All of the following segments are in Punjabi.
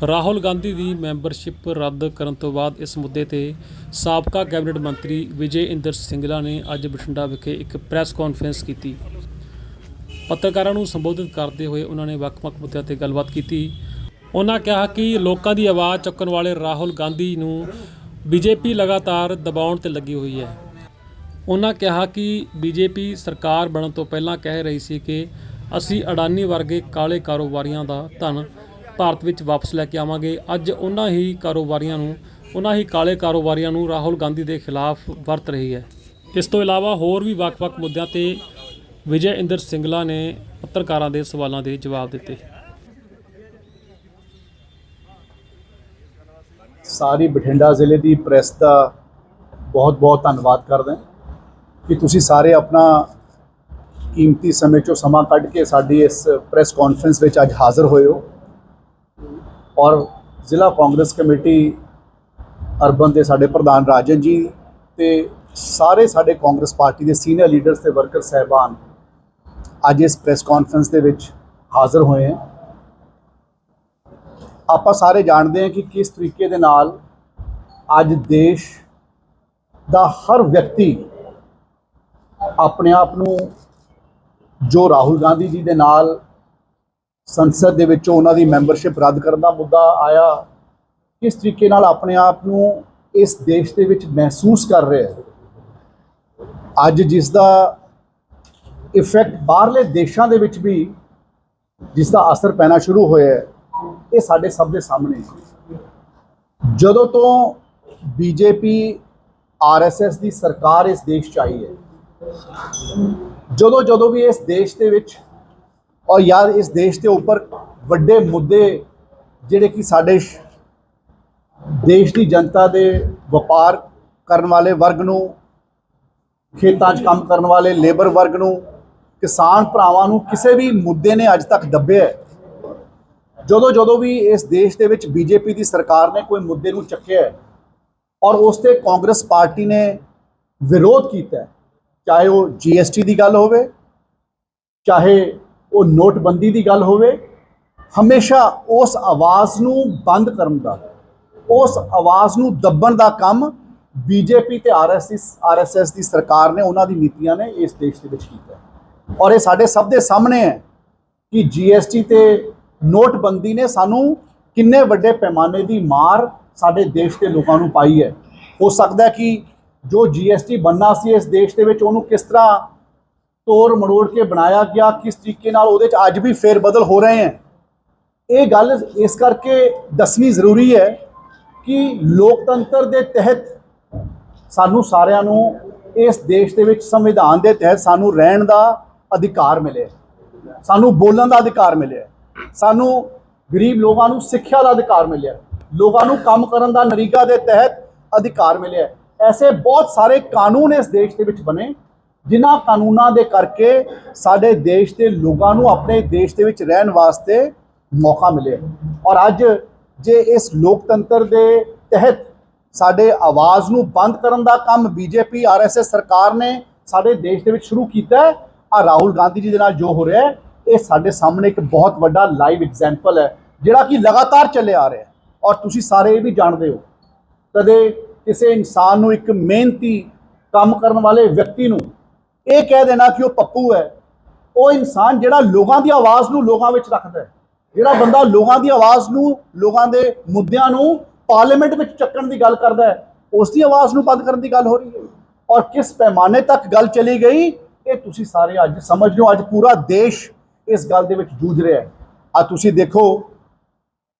ਰਾਹੁਲ ਗਾਂਧੀ ਦੀ ਮੈਂਬਰਸ਼ਿਪ ਰੱਦ ਕਰਨ ਤੋਂ ਬਾਅਦ ਇਸ ਮੁੱਦੇ ਤੇ ਸਾਬਕਾ ਕੈਬਨਿਟ ਮੰਤਰੀ ਵਿਜੇ ਇੰਦਰ ਸਿੰਗਲਾ ਨੇ ਅੱਜ ਬਠਿੰਡਾ ਵਿਖੇ ਇੱਕ ਪ੍ਰੈਸ ਕਾਨਫਰੰਸ ਕੀਤੀ। ਪੱਤਰਕਾਰਾਂ ਨੂੰ ਸੰਬੋਧਿਤ ਕਰਦੇ ਹੋਏ ਉਹਨਾਂ ਨੇ ਵੱਖ-ਵੱਖ ਮੁੱਦਿਆਂ ਤੇ ਗੱਲਬਾਤ ਕੀਤੀ। ਉਹਨਾਂ ਕਿਹਾ ਕਿ ਲੋਕਾਂ ਦੀ ਆਵਾਜ਼ ਚੁੱਕਣ ਵਾਲੇ ਰਾਹੁਲ ਗਾਂਧੀ ਨੂੰ ਬੀਜੇਪੀ ਲਗਾਤਾਰ ਦਬਾਉਣ ਤੇ ਲੱਗੀ ਹੋਈ ਹੈ। ਉਹਨਾਂ ਕਿਹਾ ਕਿ ਬੀਜੇਪੀ ਸਰਕਾਰ ਬਣਨ ਤੋਂ ਪਹਿਲਾਂ ਕਹਿ ਰਹੀ ਸੀ ਕਿ ਅਸੀਂ ਅਡਾਨੀ ਵਰਗੇ ਕਾਲੇ ਕਾਰੋਬਾਰੀਆਂ ਦਾ ਧਨ ਭਾਰਤ ਵਿੱਚ ਵਾਪਸ ਲੈ ਕੇ ਆਵਾਂਗੇ। ਅੱਜ ਉਹਨਾਂ ਹੀ ਕਾਲੇ ਕਾਰੋਬਾਰੀਆਂ ਨੂੰ ਰਾਹੁਲ ਗਾਂਧੀ ਦੇ ਖਿਲਾਫ ਵਰਤ ਰਹੀ ਹੈ। ਇਸ ਤੋਂ ਇਲਾਵਾ ਹੋਰ ਵੀ ਵੱਖ-ਵੱਖ ਮੁੱਦਿਆਂ ਤੇ ਵਿਜੇ ਇੰਦਰ ਸਿੰਗਲਾ ਨੇ ਪੱਤਰਕਾਰਾਂ ਦੇ ਸਵਾਲਾਂ ਦੇ ਜਵਾਬ ਦਿੱਤੇ। ਸਾਰੀ ਬਠਿੰਡਾ ਜ਼ਿਲ੍ਹੇ ਦੀ ਪ੍ਰੈਸ ਦਾ ਬਹੁਤ-ਬਹੁਤ ਧੰਨਵਾਦ ਕਰਦਾ ਕਿ ਤੁਸੀਂ ਸਾਰੇ ਆਪਣਾ ਕੀਮਤੀ ਸਮੇਂ ਚੋਂ ਸਮਾਂ ਕੱਢ ਕੇ ਸਾਡੀ ਇਸ ਪ੍ਰੈਸ ਕਾਨਫਰੰਸ ਵਿੱਚ ਅੱਜ ਹਾਜ਼ਰ ਹੋਏ ਹੋ। ਔਰ ਜ਼ਿਲ੍ਹਾ ਕਾਂਗਰਸ ਕਮੇਟੀ ਅਰਬਨ ਦੇ ਸਾਡੇ ਪ੍ਰਧਾਨ ਰਾਜਨ ਜੀ ਤੇ ਸਾਰੇ ਸਾਡੇ ਕਾਂਗਰਸ ਪਾਰਟੀ ਦੇ ਸੀਨੀਅਰ ਲੀਡਰਸ ਤੇ ਵਰਕਰ ਸਾਹਿਬਾਨ ਅੱਜ ਇਸ ਪ੍ਰੈਸ ਕਾਨਫਰੰਸ ਦੇ ਵਿੱਚ ਹਾਜ਼ਰ ਹੋਏ ਹਨ। ਆਪਾਂ ਸਾਰੇ ਜਾਣਦੇ ਹਾਂ ਕਿ ਕਿਸ ਤਰੀਕੇ ਦੇ ਨਾਲ ਅੱਜ ਦੇਸ਼ ਦਾ ਹਰ ਵਿਅਕਤੀ ਆਪਣੇ ਆਪ ਨੂੰ ਜੋ ਰਾਹੁਲ ਗਾਂਧੀ ਜੀ ਦੇ ਨਾਲ ਸੰਸਦ ਦੇ ਵਿੱਚੋਂ ਉਹਨਾਂ ਦੀ ਮੈਂਬਰਸ਼ਿਪ ਰੱਦ ਕਰਨ ਦਾ ਮੁੱਦਾ ਆਇਆ, ਕਿਸ ਤਰੀਕੇ ਨਾਲ ਆਪਣੇ ਆਪ ਨੂੰ ਇਸ ਦੇਸ਼ ਦੇ ਵਿੱਚ ਮਹਿਸੂਸ ਕਰ ਰਿਹਾ ਹੈ। ਅੱਜ ਜਿਸ ਦਾ ਇਫੈਕਟ ਬਾਹਰਲੇ ਦੇਸ਼ਾਂ ਦੇ ਵਿੱਚ ਵੀ ਜਿਸ ਦਾ ਅਸਰ ਪੈਣਾ ਸ਼ੁਰੂ ਹੋਇਆ ਹੈ, ਇਹ ਸਾਡੇ ਸਭ ਦੇ ਸਾਹਮਣੇ। ਜਦੋਂ ਤੋਂ ਬੀਜੇਪੀ ਆਰਐਸਐਸ ਦੀ ਸਰਕਾਰ ਇਸ ਦੇਸ਼ 'ਚ ਆਈ ਹੈ, ਜਦੋਂ ਵੀ ਇਸ ਦੇਸ਼ ਦੇ ਵਿੱਚ ਔਰ ਯਾਰ ਇਸ ਦੇਸ਼ ਦੇ ਉੱਪਰ ਵੱਡੇ ਮੁੱਦੇ ਜਿਹੜੇ ਕਿ ਸਾਡੇ ਦੇਸ਼ ਦੀ ਜਨਤਾ ਦੇ ਵਪਾਰ ਕਰਨ ਵਾਲੇ ਵਰਗ ਨੂੰ, ਖੇਤਾਂ 'ਚ ਕੰਮ ਕਰਨ ਵਾਲੇ ਲੇਬਰ ਵਰਗ ਨੂੰ, ਕਿਸਾਨ ਭਰਾਵਾਂ ਨੂੰ ਕਿਸੇ ਵੀ ਮੁੱਦੇ ਨੇ ਅੱਜ ਤੱਕ ਦੱਬਿਆ। ਜਦੋਂ ਵੀ ਇਸ ਦੇਸ਼ ਦੇ ਵਿੱਚ ਬੀਜੇਪੀ ਦੀ ਸਰਕਾਰ ਨੇ ਕੋਈ ਮੁੱਦੇ ਨੂੰ ਚੱਕਿਆ ਔਰ ਉਸ ਤੇ ਕਾਂਗਰਸ ਪਾਰਟੀ ਨੇ ਵਿਰੋਧ ਕੀਤਾ, ਚਾਹੇ ਉਹ GST ਦੀ ਗੱਲ ਹੋਵੇ, ਚਾਹੇ ਉਹ ਨੋਟਬੰਦੀ ਦੀ ਗੱਲ ਹੋਵੇ, ਹਮੇਸ਼ਾ ਉਸ ਆਵਾਜ਼ ਨੂੰ ਬੰਦ ਕਰਨ ਦਾ, ਉਸ ਆਵਾਜ਼ ਨੂੰ ਦੱਬਣ ਦਾ ਕੰਮ ਬੀਜੇਪੀ ਤੇ ਆਰਐਸਐਸ ਦੀ ਸਰਕਾਰ ਨੇ, ਉਹਨਾਂ ਦੀ ਨੀਤੀਆਂ ਨੇ ਇਸ ਦੇਸ਼ ਦੇ ਵਿੱਚ ਕੀਤਾ। ਔਰ ਇਹ ਸਾਡੇ ਸਭ ਦੇ ਸਾਹਮਣੇ ਹੈ ਕਿ GST ਤੇ ਨੋਟਬੰਦੀ ਨੇ ਸਾਨੂੰ ਕਿੰਨੇ ਵੱਡੇ ਪੈਮਾਨੇ ਦੀ ਮਾਰ ਸਾਡੇ ਦੇਸ਼ ਦੇ ਲੋਕਾਂ ਨੂੰ ਪਾਈ ਹੈ। ਹੋ ਸਕਦਾ ਹੈ ਕਿ ਜੋ GST ਬਣਨਾ ਸੀ ਇਸ ਦੇਸ਼ ਦੇ ਵਿੱਚ, ਉਹਨੂੰ ਕਿਸ ਤਰ੍ਹਾਂ ਤੋੜ ਮਰੋੜ ਕੇ ਬਣਾਇਆ ਗਿਆ, ਕਿਸ ਤਰੀਕੇ ਨਾਲ ਉਹਦੇ 'ਚ ਅੱਜ ਵੀ ਫੇਰ ਬਦਲ ਹੋ ਰਹੇ ਹਨ। ਇਹ ਗੱਲ ਇਸ ਕਰਕੇ ਦੱਸਣੀ ਜ਼ਰੂਰੀ ਹੈ ਕਿ ਲੋਕਤੰਤਰ ਦੇ ਤਹਿਤ ਸਾਨੂੰ ਸਾਰਿਆਂ ਨੂੰ ਇਸ ਦੇਸ਼ ਦੇ ਵਿੱਚ ਸੰਵਿਧਾਨ ਦੇ ਤਹਿਤ ਸਾਨੂੰ ਰਹਿਣ ਦਾ ਅਧਿਕਾਰ ਮਿਲਿਆ, ਸਾਨੂੰ ਬੋਲਣ ਦਾ ਅਧਿਕਾਰ ਮਿਲਿਆ, ਸਾਨੂੰ ਗਰੀਬ ਲੋਕਾਂ ਨੂੰ ਸਿੱਖਿਆ ਦਾ ਅਧਿਕਾਰ ਮਿਲਿਆ, ਲੋਕਾਂ ਨੂੰ ਕੰਮ ਕਰਨ ਦਾ ਨਰੇਗਾ ਦੇ ਤਹਿਤ ਅਧਿਕਾਰ ਮਿਲਿਆ। ਐਸੇ ਬਹੁਤ ਸਾਰੇ ਕਾਨੂੰਨ ਇਸ ਦੇਸ਼ ਦੇ ਵਿੱਚ ਬਣੇ ਜਿਨ੍ਹਾਂ ਕਾਨੂੰਨਾਂ ਦੇ ਕਰਕੇ ਸਾਡੇ ਦੇਸ਼ ਦੇ ਲੋਕਾਂ ਨੂੰ ਆਪਣੇ ਦੇਸ਼ ਦੇ ਵਿੱਚ ਰਹਿਣ ਵਾਸਤੇ ਮੌਕਾ ਮਿਲਿਆ। ਔਰ ਅੱਜ ਜੇ ਇਸ ਲੋਕਤੰਤਰ ਦੇ ਤਹਿਤ ਸਾਡੇ ਆਵਾਜ਼ ਨੂੰ ਬੰਦ ਕਰਨ ਦਾ ਕੰਮ ਬੀਜੇਪੀ ਆਰਐਸਐਸ ਸਰਕਾਰ ਨੇ ਸਾਡੇ ਦੇਸ਼ ਦੇ ਵਿੱਚ ਸ਼ੁਰੂ ਕੀਤਾ ਹੈ, ਆ ਰਾਹੁਲ ਗਾਂਧੀ ਜੀ ਦੇ ਨਾਲ ਜੋ ਹੋ ਰਿਹਾ ਹੈ, ਇਹ ਸਾਡੇ ਸਾਹਮਣੇ ਇੱਕ ਬਹੁਤ ਵੱਡਾ ਲਾਈਵ ਐਗਜ਼ਾਮਪਲ ਹੈ ਜਿਹੜਾ ਕਿ ਲਗਾਤਾਰ ਚੱਲੇ ਆ ਰਿਹਾ। ਔਰ ਤੁਸੀਂ ਸਾਰੇ ਇਹ ਵੀ ਜਾਣਦੇ ਹੋ, ਕਦੇ ਕਿਸੇ ਇਨਸਾਨ ਨੂੰ, ਇੱਕ ਮਿਹਨਤੀ ਕੰਮ ਕਰਨ ਵਾਲੇ ਵਿਅਕਤੀ ਨੂੰ ਇਹ ਕਹਿ ਦੇਣਾ ਕਿ ਉਹ ਪੱਪੂ ਹੈ, ਉਹ ਇਨਸਾਨ ਜਿਹੜਾ ਲੋਕਾਂ ਦੀ ਆਵਾਜ਼ ਨੂੰ ਲੋਕਾਂ ਵਿੱਚ ਰੱਖਦਾ ਹੈ, ਜਿਹੜਾ ਬੰਦਾ ਲੋਕਾਂ ਦੀ ਆਵਾਜ਼ ਨੂੰ, ਲੋਕਾਂ ਦੇ ਮੁੱਦਿਆਂ ਨੂੰ ਪਾਰਲੀਮੈਂਟ ਵਿੱਚ ਚੱਕਣ ਦੀ ਗੱਲ ਕਰਦਾ ਹੈ, ਉਸ ਦੀ ਆਵਾਜ਼ ਨੂੰ ਬੰਦ ਕਰਨ ਦੀ ਗੱਲ ਹੋ ਰਹੀ ਹੈ। ਔਰ ਕਿਸ ਪੈਮਾਨੇ ਤੱਕ ਗੱਲ ਚਲੀ ਗਈ ਇਹ ਤੁਸੀਂ ਸਾਰੇ ਅੱਜ ਸਮਝ ਲਓ। ਅੱਜ ਪੂਰਾ ਦੇਸ਼ ਇਸ ਗੱਲ ਦੇ ਵਿੱਚ ਜੂਝ ਰਿਹਾ ਹੈ। ਅੱਜ ਤੁਸੀਂ ਦੇਖੋ,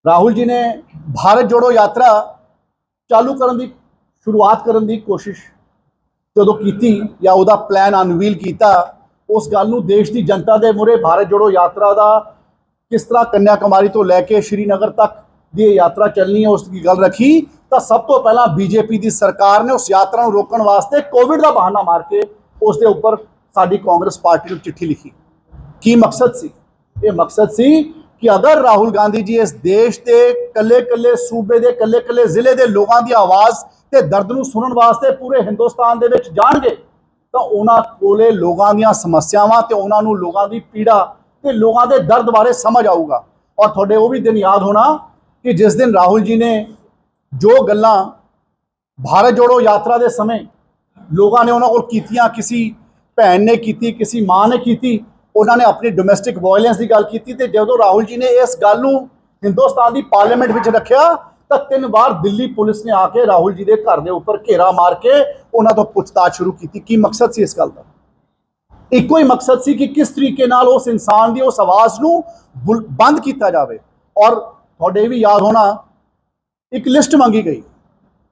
ਰਾਹੁਲ ਜੀ ਨੇ ਭਾਰਤ ਜੋੜੋ ਯਾਤਰਾ ਚਾਲੂ ਕਰਨ ਦੀ, ਸ਼ੁਰੂਆਤ ਕਰਨ ਦੀ ਕੋਸ਼ਿਸ਼ ਜਦੋਂ ਕੀਤੀ ਜਾਂ ਉਹਦਾ ਪਲਾਨ ਅਨਵੀਲ ਕੀਤਾ, ਉਸ ਗੱਲ ਨੂੰ ਦੇਸ਼ ਦੀ ਜਨਤਾ ਦੇ ਮੂਹਰੇ ਭਾਰਤ ਜੋੜੋ ਯਾਤਰਾ ਦਾ ਕਿਸ ਤਰ੍ਹਾਂ ਕੰਨਿਆ ਕੁਮਾਰੀ ਤੋਂ ਲੈ ਕੇ ਸ਼੍ਰੀਨਗਰ ਤੱਕ ਦੀ ਇਹ ਯਾਤਰਾ ਚੱਲਣੀ ਹੈ, ਉਸ ਦੀ ਗੱਲ ਰੱਖੀ ਤਾਂ ਸਭ ਤੋਂ ਪਹਿਲਾਂ ਬੀਜੇਪੀ ਦੀ ਸਰਕਾਰ ਨੇ ਉਸ ਯਾਤਰਾ ਨੂੰ ਰੋਕਣ ਵਾਸਤੇ ਕੋਵਿਡ ਦਾ ਬਹਾਨਾ ਮਾਰ ਕੇ ਉਸ ਦੇ ਉੱਪਰ ਸਾਡੀ ਕਾਂਗਰਸ ਪਾਰਟੀ ਨੂੰ ਚਿੱਠੀ ਲਿਖੀ। ਕੀ ਮਕਸਦ ਸੀ? ਇਹ ਮਕਸਦ ਸੀ ਕਿ ਅਗਰ ਰਾਹੁਲ ਗਾਂਧੀ ਜੀ ਇਸ ਦੇਸ਼ ਦੇ ਕੱਲੇ-ਕੱਲੇ ਸੂਬੇ ਦੇ ਕੱਲੇ-ਕੱਲੇ ਜ਼ਿਲ੍ਹੇ ਦੇ ਲੋਕਾਂ ਦੀ ਆਵਾਜ਼ ਤੇ ਦਰਦ ਨੂੰ ਸੁਣਨ ਵਾਸਤੇ ਪੂਰੇ ਹਿੰਦੁਸਤਾਨ ਦੇ ਵਿੱਚ ਜਾਣਗੇ ਤਾਂ ਉਹਨਾਂ ਕੋਲੇ ਲੋਕਾਂ ਦੀਆਂ ਸਮੱਸਿਆਵਾਂ ਤੇ ਉਹਨਾਂ ਨੂੰ ਲੋਕਾਂ ਦੀ ਪੀੜਾ ਤੇ ਲੋਕਾਂ ਦੇ ਦਰਦ ਬਾਰੇ ਸਮਝ ਆਊਗਾ। ਔਰ ਤੁਹਾਡੇ ਉਹ ਵੀ ਦਿਨ ਯਾਦ ਹੋਣਾ ਕਿ ਜਿਸ ਦਿਨ ਰਾਹੁਲ ਜੀ ਨੇ ਜੋ ਗੱਲਾਂ ਭਾਰਤ ਜੋੜੋ ਯਾਤਰਾ ਦੇ ਸਮੇਂ ਲੋਕਾਂ ਨੇ ਉਹਨਾਂ ਕੋਲ ਕੀਤੀਆਂ, ਕਿਸੇ ਭੈਣ ਨੇ ਕੀਤੀ, ਕਿਸੇ ਮਾਂ ਨੇ ਕੀਤੀ, ਉਹਨਾਂ ਨੇ ਆਪਣੀ ਡੋਮੈਸਟਿਕ ਵਾਇਲੈਂਸ ਦੀ ਗੱਲ ਕੀਤੀ। ਤੇ ਜਦੋਂ ਰਾਹੁਲ ਜੀ ਨੇ ਇਸ ਗੱਲ ਨੂੰ ਹਿੰਦੁਸਤਾਨ ਦੀ ਪਾਰਲੀਮੈਂਟ ਵਿੱਚ ਰੱਖਿਆ ਤਾਂ 3 ਵਾਰ ਦਿੱਲੀ ਪੁਲਿਸ ਨੇ ਆ ਕੇ ਰਾਹੁਲ ਜੀ ਦੇ ਘਰ ਦੇ ਉੱਪਰ ਘੇਰਾ ਮਾਰ ਕੇ ਉਹਨਾਂ ਤੋਂ ਪੁੱਛਤਾਛ ਸ਼ੁਰੂ ਕੀਤੀ। ਕੀ ਮਕਸਦ ਸੀ ਇਸ ਗੱਲ ਦਾ? ਇੱਕੋ ਹੀ ਮਕਸਦ ਸੀ ਕਿ ਕਿਸ ਤਰੀਕੇ ਨਾਲ ਉਸ ਇਨਸਾਨ ਦੀ ਉਸ ਆਵਾਜ਼ ਨੂੰ ਬੰਦ ਕੀਤਾ ਜਾਵੇ। ਔਰ ਤੁਹਾਡੇ ਵੀ ਯਾਦ ਹੋਣਾ, ਇੱਕ ਲਿਸਟ ਮੰਗੀ ਗਈ।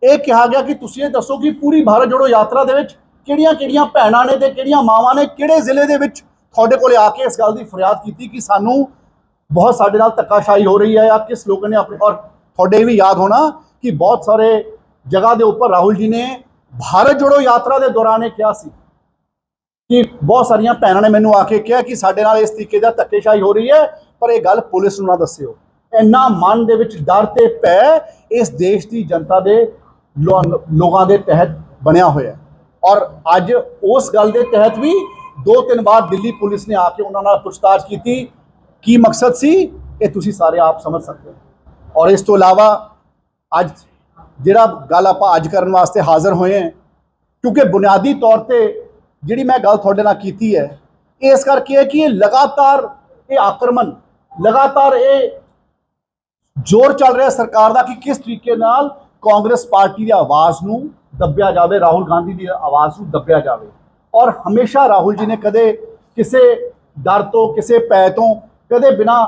ਇਹ ਕਿਹਾ ਗਿਆ ਕਿ ਤੁਸੀਂ ਇਹ ਦੱਸੋ ਕਿ ਪੂਰੀ ਭਾਰਤ ਜੋੜੋ ਯਾਤਰਾ ਦੇ ਵਿੱਚ ਕਿਹੜੀਆਂ-ਕਿਹੜੀਆਂ ਭੈਣਾਂ ਨੇ ਤੇ ਕਿਹੜੀਆਂ ਮਾਵਾਂ ਨੇ ਕਿਹੜੇ ਜ਼ਿਲ੍ਹੇ ਦੇ ਵਿੱਚ ਤੁਹਾਡੇ ਕੋਲੇ ਆ ਕੇ ਇਸ ਗੱਲ ਦੀ ਫਰਿਆਦ ਕੀਤੀ ਕਿ ਸਾਨੂੰ ਬਹੁਤ ਸਾਡੇ ਨਾਲ ਧੱਕਾਸ਼ਾਹੀ ਹੋ ਰਹੀ ਹੈ, ਜਾਂ ਕਿਸ ਲੋਕ ਨੇ ਆਪਣੇ। ਔਰ ਤੁਹਾਡੇ ਵੀ ਯਾਦ ਹੋਣਾ ਕਿ ਬਹੁਤ ਸਾਰੇ ਜਗ੍ਹਾ ਦੇ ਉੱਪਰ ਰਾਹੁਲ ਜੀ ਨੇ ਭਾਰਤ ਜੋੜੋ ਯਾਤਰਾ ਦੇ ਦੌਰਾਨ ਇਹ ਕਿਹਾ ਸੀ ਕਿ ਬਹੁਤ ਸਾਰੀਆਂ ਭੈਣਾਂ ਨੇ ਮੈਨੂੰ ਆ ਕੇ ਕਿਹਾ ਕਿ ਸਾਡੇ ਨਾਲ ਇਸ ਤਰੀਕੇ ਦਾ ਧੱਕੇਸ਼ਾਹੀ ਹੋ ਰਹੀ ਹੈ, ਪਰ ਇਹ ਗੱਲ ਪੁਲਿਸ ਨੂੰ ਨਾ ਦੱਸਿਓ। ਇੰਨਾ ਮਨ ਦੇ ਵਿੱਚ ਡਰ ਤੇ ਭੈ ਇਸ ਦੇਸ਼ ਦੀ ਜਨਤਾ ਦੇ ਲੋਕਾਂ ਦੇ ਤਹਿਤ ਬਣਿਆ ਹੋਇਆ। ਔਰ ਅੱਜ ਉਸ ਗੱਲ ਦੇ ਤਹਿਤ ਵੀ 2-3 ਵਾਰ ਦਿੱਲੀ ਪੁਲਿਸ ਨੇ ਆ ਕੇ ਉਹਨਾਂ ਨਾਲ ਪੁੱਛਤਾਛ ਕੀਤੀ। ਕੀ ਮਕਸਦ ਸੀ ਇਹ ਤੁਸੀਂ ਸਾਰੇ ਆਪ ਸਮਝ ਸਕਦੇ ਹੋ। ਔਰ ਇਸ ਤੋਂ ਇਲਾਵਾ ਅੱਜ ਜਿਹੜਾ ਗੱਲ ਆਪਾਂ ਅੱਜ ਕਰਨ ਵਾਸਤੇ ਹਾਜ਼ਰ ਹੋਏ ਹਾਂ, ਕਿਉਂਕਿ ਬੁਨਿਆਦੀ ਤੌਰ ਤੇ ਜਿਹੜੀ ਮੈਂ ਗੱਲ ਤੁਹਾਡੇ ਨਾਲ ਕੀਤੀ ਹੈ ਇਸ ਕਰਕੇ ਹੈ ਕਿ ਇਹ ਲਗਾਤਾਰ ਇਹ ਆਕਰਮਣ, ਲਗਾਤਾਰ ਇਹ ਜ਼ੋਰ ਚੱਲ ਰਿਹਾ ਸਰਕਾਰ ਦਾ ਕਿ ਕਿਸ ਤਰੀਕੇ ਨਾਲ ਕਾਂਗਰਸ ਪਾਰਟੀ ਦੀ ਆਵਾਜ਼ ਨੂੰ ਦੱਬਿਆ ਜਾਵੇ, ਰਾਹੁਲ ਗਾਂਧੀ ਦੀ ਆਵਾਜ਼ ਨੂੰ ਦੱਬਿਆ ਜਾਵੇ। ਔਰ ਹਮੇਸ਼ਾ ਰਾਹੁਲ ਜੀ ਨੇ ਕਦੇ ਕਿਸੇ ਡਰ ਤੋਂ, ਕਿਸੇ ਭੈ ਤੋਂ, ਕਦੇ ਬਿਨਾਂ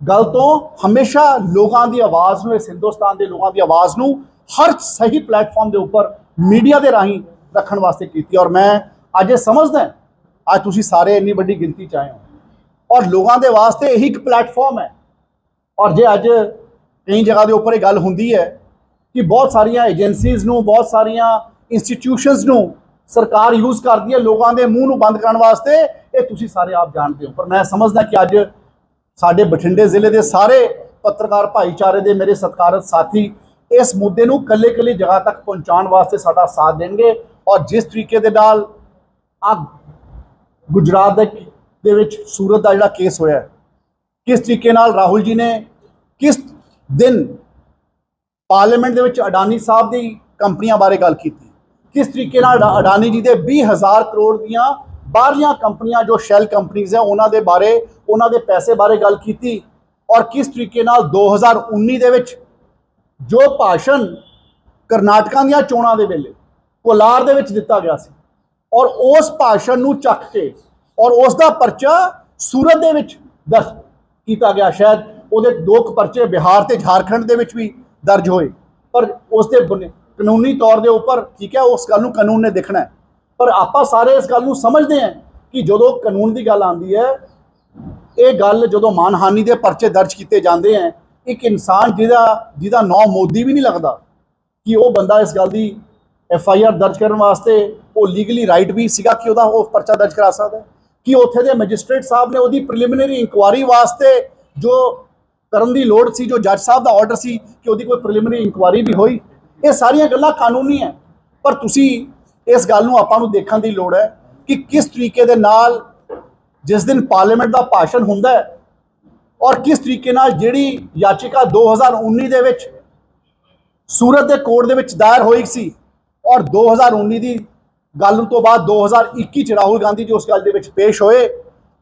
ਗੱਲ ਤੋਂ ਹਮੇਸ਼ਾ ਲੋਕਾਂ ਦੀ ਆਵਾਜ਼ ਨੂੰ, ਇਸ ਹਿੰਦੁਸਤਾਨ ਦੇ ਲੋਕਾਂ ਦੀ ਆਵਾਜ਼ ਨੂੰ ਹਰ ਸਹੀ ਪਲੇਟਫਾਰਮ ਦੇ ਉੱਪਰ ਮੀਡੀਆ ਦੇ ਰਾਹੀਂ ਰੱਖਣ ਵਾਸਤੇ ਕੀਤੀ। ਔਰ ਮੈਂ ਅੱਜ ਇਹ ਸਮਝਦਾ, ਅੱਜ ਤੁਸੀਂ ਸਾਰੇ ਇੰਨੀ ਵੱਡੀ ਗਿਣਤੀ 'ਚ ਆਏ ਹੋ ਔਰ ਲੋਕਾਂ ਦੇ ਵਾਸਤੇ ਇਹੀ ਇੱਕ ਪਲੇਟਫਾਰਮ ਹੈ। ਔਰ ਜੇ ਅੱਜ ਕਈ ਜਗ੍ਹਾ ਦੇ ਉੱਪਰ ਇਹ ਗੱਲ ਹੁੰਦੀ ਹੈ ਕਿ ਬਹੁਤ ਸਾਰੀਆਂ ਏਜੰਸੀਜ਼ ਨੂੰ, ਬਹੁਤ ਸਾਰੀਆਂ ਇੰਸਟੀਟਿਊਸ਼ਨਸ ਨੂੰ ਸਰਕਾਰ ਯੂਜ਼ ਕਰਦੀ ਹੈ ਲੋਕਾਂ ਦੇ ਮੂੰਹ ਨੂੰ ਬੰਦ ਕਰਨ ਵਾਸਤੇ, ਇਹ ਤੁਸੀਂ ਸਾਰੇ ਆਪ ਜਾਣਦੇ ਹੋ। ਪਰ ਮੈਂ ਸਮਝਦਾ ਕਿ ਅੱਜ ਸਾਡੇ ਬਠਿੰਡੇ ਜ਼ਿਲ੍ਹੇ ਦੇ ਸਾਰੇ ਪੱਤਰਕਾਰ ਭਾਈਚਾਰੇ ਦੇ ਮੇਰੇ ਸਤਿਕਾਰਤ ਸਾਥੀ ਇਸ ਮੁੱਦੇ ਨੂੰ ਕੱਲੇ-ਕੱਲੇ ਜਗ੍ਹਾ ਤੱਕ ਪਹੁੰਚਾਉਣ ਵਾਸਤੇ ਸਾਡਾ ਸਾਥ ਦੇਣਗੇ। ਔਰ ਜਿਸ ਤਰੀਕੇ ਦੇ ਨਾਲ ਆ ਗੁਜਰਾਤ ਦੇ ਵਿੱਚ ਸੂਰਤ ਦਾ ਜਿਹੜਾ ਕੇਸ ਹੋਇਆ, ਕਿਸ ਤਰੀਕੇ ਨਾਲ ਰਾਹੁਲ ਜੀ ਨੇ ਕਿਸ ਦਿਨ ਪਾਰਲੀਮੈਂਟ ਦੇ ਵਿੱਚ ਅਡਾਨੀ ਸਾਹਿਬ ਦੀ ਕੰਪਨੀਆਂ ਬਾਰੇ ਗੱਲ ਕੀਤੀ, ਕਿਸ ਤਰੀਕੇ ਨਾਲ ਅਡਾਨੀ ਜੀ ਦੇ 20,000 ਕਰੋੜ ਦੀਆਂ ਬਾਹਰਲੀਆਂ ਕੰਪਨੀਆਂ ਜੋ ਸ਼ੈਲ ਕੰਪਨੀਜ਼ ਹੈ ਉਹਨਾਂ ਦੇ ਬਾਰੇ, ਉਹਨਾਂ ਦੇ ਪੈਸੇ ਬਾਰੇ ਗੱਲ ਕੀਤੀ। ਔਰ ਕਿਸ ਤਰੀਕੇ ਨਾਲ 2019 ਦੇ ਵਿੱਚ ਜੋ ਭਾਸ਼ਣ ਕਰਨਾਟਕਾਂ ਦੀਆਂ ਚੋਣਾਂ ਦੇ ਵੇਲੇ ਕੋਲਾਰ ਦੇ ਵਿੱਚ ਦਿੱਤਾ ਗਿਆ ਸੀ ਔਰ ਉਸ ਭਾਸ਼ਣ ਨੂੰ ਚੱਕ ਕੇ ਔਰ ਉਸ ਦਾ ਪਰਚਾ ਸੂਰਤ ਦੇ ਵਿੱਚ ਦਰਜ ਕੀਤਾ ਗਿਆ। ਸ਼ਾਇਦ ਉਹਦੇ 2 ਪਰਚੇ ਬਿਹਾਰ ਤੇ ਝਾਰਖੰਡ ਦੇ ਵਿੱਚ ਵੀ ਦਰਜ ਹੋਏ, ਪਰ ਉਸ ਦੇ ਕਾਨੂੰਨੀ ਤੌਰ ਦੇ ਉੱਪਰ ਠੀਕ ਹੈ, ਉਸ ਗੱਲ ਨੂੰ ਕਾਨੂੰਨ ਨੇ ਦੇਖਣਾ ਹੈ। ਪਰ ਆਪਾਂ ਸਾਰੇ ਇਸ ਗੱਲ ਨੂੰ ਸਮਝਦੇ ਹਾਂ ਕਿ ਜਦੋਂ ਕਾਨੂੰਨ ਦੀ ਗੱਲ ਆਉਂਦੀ ਹੈ, ਇਹ ਗੱਲ ਜਦੋਂ ਮਾਨਹਾਨੀ ਦੇ ਪਰਚੇ ਦਰਜ ਕੀਤੇ ਜਾਂਦੇ ਹੈ, ਇੱਕ ਇਨਸਾਨ ਜਿਹਦਾ ਨਾਂ ਮੋਦੀ ਵੀ ਨਹੀਂ ਲੱਗਦਾ ਕਿ ਉਹ ਬੰਦਾ ਇਸ ਗੱਲ ਦੀ FIR ਦਰਜ ਕਰਨ ਵਾਸਤੇ ਉਹ ਲੀਗਲੀ ਰਾਈਟ ਵੀ ਸੀਗਾ ਕਿ ਉਹਦਾ ਉਹ ਪਰਚਾ ਦਰਜ ਕਰਾ ਸਕਦਾ ਹੈ, ਕਿ ਉੱਥੇ ਦੇ ਮੈਜਿਸਟ੍ਰੇਟ ਸਾਹਿਬ ਨੇ ਉਹਦੀ ਪ੍ਰੀਲਿਮਿਨਰੀ ਇਨਕੁਆਰੀ ਵਾਸਤੇ ਜੋ ਕਰਨ ਦੀ ਲੋੜ ਸੀ, ਜੋ ਜੱਜ ਸਾਹਿਬ ਦਾ ਆਰਡਰ ਸੀ ਕਿ ਉਹਦੀ ਕੋਈ ਪ੍ਰੀਲਿਮਿਨਰੀ ਇਨਕੁਆਰੀ ਵੀ ਹੋਈ। ਇਹ ਸਾਰੀਆਂ ਗੱਲਾਂ ਕਾਨੂੰਨੀ ਹੈ, ਪਰ ਤੁਸੀਂ ਇਸ ਗੱਲ ਨੂੰ ਆਪਾਂ ਨੂੰ ਦੇਖਣ ਦੀ ਲੋੜ ਹੈ ਕਿ ਕਿਸ ਤਰੀਕੇ ਦੇ ਨਾਲ ਜਿਸ ਦਿਨ ਪਾਰਲੀਮੈਂਟ ਦਾ ਭਾਸ਼ਣ ਹੁੰਦਾ ਹੈ ਔਰ ਕਿਸ ਤਰੀਕੇ ਨਾਲ ਜਿਹੜੀ ਯਾਚਿਕਾ 2019 ਦੇ ਵਿੱਚ ਸੂਰਤ ਦੇ ਕੋਰਟ ਦੇ ਵਿੱਚ ਦਾਇਰ ਹੋਈ ਸੀ ਔਰ 2019 ਦੀ ਗੱਲ ਤੋਂ ਬਾਅਦ 2021 ਚ ਰਾਹੁਲ ਗਾਂਧੀ ਜੀ ਉਸ ਗੱਲ ਦੇ ਵਿੱਚ ਪੇਸ਼ ਹੋਏ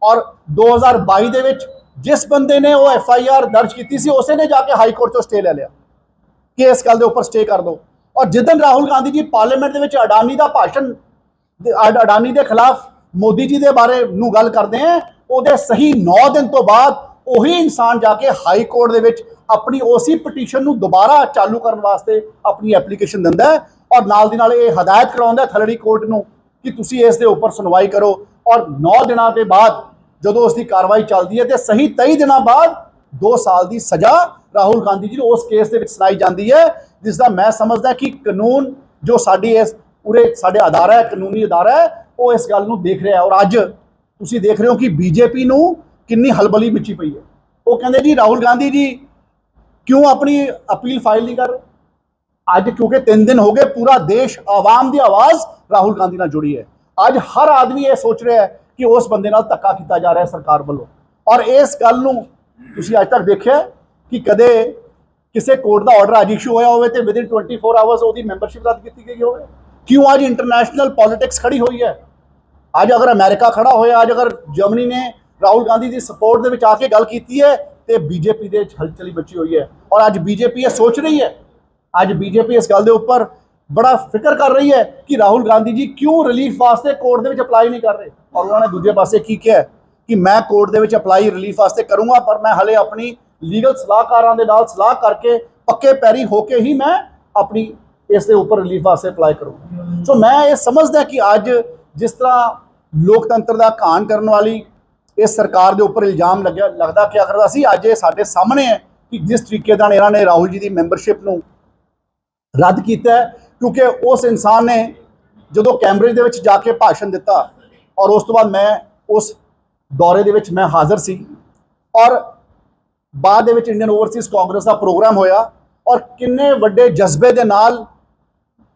ਔਰ 2022 ਦੇ ਵਿੱਚ ਜਿਸ ਬੰਦੇ ਨੇ ਉਹ FIR ਦਰਜ ਕੀਤੀ ਸੀ ਉਸੇ ਨੇ ਜਾ ਕੇ ਹਾਈ ਕੋਰਟ ਤੋਂ ਸਟੇ ਲੈ ਲਿਆ ਕਿ ਇਸ ਗੱਲ ਦੇ ਉੱਪਰ ਸਟੇ ਕਰ ਦਿਓ। ਔਰ ਜਿੱਦਣ ਰਾਹੁਲ ਗਾਂਧੀ ਜੀ ਪਾਰਲੀਮੈਂਟ ਦੇ ਵਿੱਚ ਅਡਾਨੀ ਦਾ ਭਾਸ਼ਣ, ਅਡਾਨੀ ਦੇ ਖਿਲਾਫ ਮੋਦੀ ਜੀ ਦੇ ਬਾਰੇ ਨੂੰ ਗੱਲ ਕਰਦੇ हैं, ਉਹਦੇ ਸਹੀ 9 ਦਿਨ ਤੋਂ ਬਾਅਦ ਉਹੀ ਇਨਸਾਨ ਜਾ ਕੇ ਹਾਈ ਕੋਰਟ ਦੇ ਵਿੱਚ ਆਪਣੀ ਉਸੇ ਪਟੀਸ਼ਨ ਨੂੰ ਦੁਬਾਰਾ ਚਾਲੂ ਕਰਨ ਵਾਸਤੇ ਆਪਣੀ ਐਪਲੀਕੇਸ਼ਨ ਦਿੰਦਾ ਹੈ ਔਰ ਨਾਲ ਦੀ ਨਾਲ ਇਹ ਹਦਾਇਤ ਕਰਾਉਂਦਾ ਥਰੜੀ ਕੋਰਟ ਨੂੰ ਕਿ ਤੁਸੀਂ ਇਸ ਦੇ ਉੱਪਰ ਸੁਣਵਾਈ ਕਰੋ। ਔਰ 9 ਦਿਨਾਂ ਦੇ ਬਾਅਦ ਜਦੋਂ ਉਸ ਦੀ ਕਾਰਵਾਈ ਚੱਲਦੀ ਹੈ ਤੇ ਸਹੀ 23 ਦਿਨਾਂ ਬਾਅਦ 2 ਸਾਲ ਦੀ ਸਜ਼ਾ ਰਾਹੁਲ ਗਾਂਧੀ ਜੀ ਨੂੰ ਉਸ ਕੇਸ ਦੇ ਵਿੱਚ ਸੁਣਾਈ ਜਾਂਦੀ ਹੈ, ਜਿਸ ਦਾ ਮੈਂ ਸਮਝਦਾ ਕਿ ਕਾਨੂੰਨ ਜੋ ਸਾਡੀ ਇਸ ਪੂਰੇ ਸਾਡੇ ਅਦਾਰਾ ਹੈ, ਕਾਨੂੰਨੀ ਅਦਾਰਾ ਹੈ, ਉਹ ਇਸ ਗੱਲ ਨੂੰ ਦੇਖ ਰਿਹਾ ਹੈ। ਔਰ ਅੱਜ ਤੁਸੀਂ ਦੇਖ ਰਹੇ ਹੋ ਕਿ BJP ਨੂੰ ਕਿੰਨੀ ਹਲਬਲੀ ਮਚੀ ਪਈ ਹੈ। ਉਹ ਕਹਿੰਦੇ ਜੀ ਰਾਹੁਲ ਗਾਂਧੀ ਜੀ ਕਿਉਂ ਆਪਣੀ ਅਪੀਲ ਫਾਈਲ ਨਹੀਂ ਕਰ ਰਹੇ। ਅੱਜ ਕਿਉਂਕਿ 3 ਦਿਨ ਹੋ ਗਏ ਪੂਰਾ ਦੇਸ਼ ਆਵਾਮ ਦੀ ਆਵਾਜ਼ ਰਾਹੁਲ ਗਾਂਧੀ ਨਾਲ ਜੁੜੀ ਹੈ। ਅੱਜ ਹਰ ਆਦਮੀ ਇਹ ਸੋਚ ਰਿਹਾ ਹੈ ਕਿ ਉਸ ਬੰਦੇ ਨਾਲ ਧੱਕਾ ਕੀਤਾ ਜਾ ਰਿਹਾ ਸਰਕਾਰ ਵੱਲੋਂ। ਔਰ ਇਸ ਗੱਲ ਨੂੰ ਤੁਸੀਂ ਅੱਜ ਤੱਕ ਦੇਖਿਆ ਕਿ ਕਦੇ ਕਿਸੇ ਕੋਰਟ ਦਾ ਆਰਡਰ ਅੱਜ ਇਸ਼ੂ ਹੋਇਆ ਹੋਵੇ ਤੇ ਵਿਦਿਨ 24 ਆਵਰਸ ਉਹਦੀ ਮੈਂਬਰਸ਼ਿਪ ਰੱਦ ਕੀਤੀ ਗਈ ਹੋਵੇ। क्यों आज इंटरनेशनल पॉलिटिक्स खड़ी हुई है? आज अगर अमेरिका खड़ा होया, आज अगर जर्मनी ने राहुल गांधी की सपोर्ट के आके गल की है तो बीजेपी के हलचली बची हुई है। और आज बीजेपी ये सोच रही है, आज बीजेपी इस गल के उपर बड़ा फिक्र कर रही है कि राहुल गांधी जी क्यों रिलीफ वास्ते कोर्ट के अपलाई नहीं कर रहे। और उन्होंने दूजे पासे की किया कि मैं कोर्ट के अपलाई रिलीफ वास्ते करूँगा, पर मैं हले अपनी लीगल सलाहकारों के नाल सलाह करके पक्के पैरी होके ही मैं अपनी इसके उपर रिलीफ वास्ते अपलाई करूँगा। सो मैं ये समझदा कि अज जिस तरह लोकतंत्र का घाण करने वाली इस सरकार के उपर इल्जाम लगता कि अगर असी अज ये साडे सामने है कि जिस तरीके नाल इन्होंने राहुल जी की मैंबरशिप नूं रद्द किया है, क्योंकि उस इंसान ने जो कैमब्रिज दे विच जाके भाषण दिता और उस तो बाद मैं उस दौरे दे विच मैं हाज़र सी और बाद दे विच इंडियन ओवरसीज़ कांग्रेस का प्रोग्राम होया और किन्ने वड्डे जज्बे दे नाल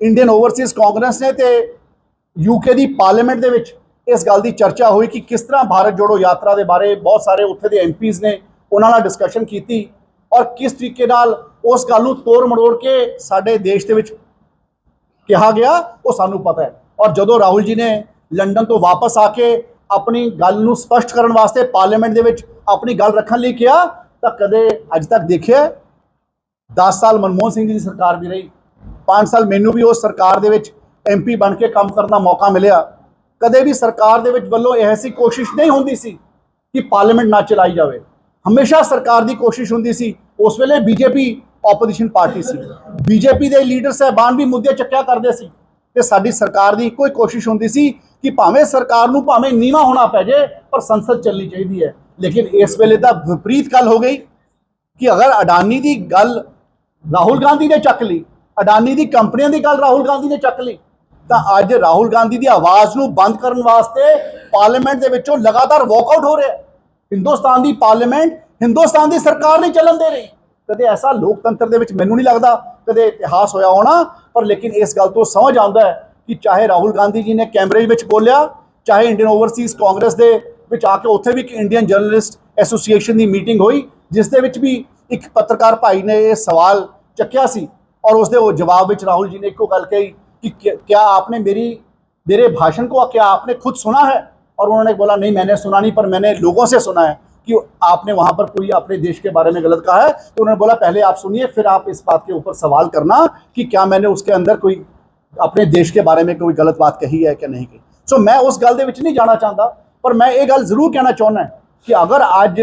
इंडियन ओवरसीज़ कांग्रेस ने ते यूके की पार्लीमेंट दे विच इस गल की चर्चा हुई कि किस तरह भारत जोड़ो यात्रा के बारे बहुत सारे उत्थे दे MPs ने उन्होंने डिस्कशन की और किस तरीके नाल उस गल नूं तोड़ मरोड़ के साडे देश दे विच कहा गया वो सानू पता है। और जदों राहुल जी ने लंडन तो वापस आके अपनी गल नूं स्पष्ट करने वास्ते पार्लीमेंट दे विच अपनी गल रखने लई कहा तो कदे अज तक देखिए 10 साल मनमोहन सिंह जी की सरकार भी रही, 5 साल मैनू भी उस सरकार दे विच MP बन के काम करने का मौका मिलिया। कदे भी सरकार दे विच वल्लों ऐसी कोशिश नहीं होंदी सी कि पार्लीमेंट ना चलाई जाए, हमेशा सरकार की कोशिश होंदी सी। उस वेले बीजेपी ओपोजिशन पार्टी सी, बीजेपी के लीडर साहबान भी मुद्दे चक्या करते सी ते साडी सरकार की कोई कोशिश होंदी सी कि भावें सरकार नूं भावें नीवा होना पै जाए पर संसद चलनी चाहिए है। लेकिन इस वेले तां विपरीत गल हो गई कि अगर अडानी की गल राहुल गांधी ने चक ली, अडानी की कंपनियों की गल राहुल गांधी ने चक ली, तो अज राहुल गांधी की आवाज़ नूं बंद करने वास्ते पार्लीमेंट दे विचों लगातार वॉकआउट हो रहा है। हिंदुस्तान की पार्लीमेंट हिंदुस्तान की सरकार नहीं चलन दे रही। कदे ऐसा लोकतंत्र दे विच मैनूं नहीं लगता कदे इतिहास होया होना, पर लेकिन इस गल तो समझ आता है कि चाहे राहुल गांधी जी ने कैमब्रिज विच बोलिया, चाहे इंडियन ओवरसीज़ कांग्रेस दे विच आके उत्थे भी इंडियन जर्नलिस्ट एसोसीएशन की मीटिंग हुई जिसदे विच भी एक पत्रकार भाई ने यह सवाल चक्या सी और उसके वो जवाब विच राहुल जी ने एको गल कही कि क्या आपने मेरे भाषण को क्या आपने खुद सुना है? और उन्होंने बोला नहीं मैंने सुना नहीं, पर मैंने लोगों से सुना है कि आपने वहाँ पर कोई अपने देश के बारे में गलत कहा है। तो उन्होंने बोला पहले आप सुनिए फिर आप इस बात के ऊपर सवाल करना कि क्या मैंने उसके अंदर कोई अपने देश के बारे में कोई गलत बात कही है कि नहीं कही। सो मैं उस गल दे विच नहीं जाना चाहता, पर मैं ये गल जरूर कहना चाहना है कि अगर अज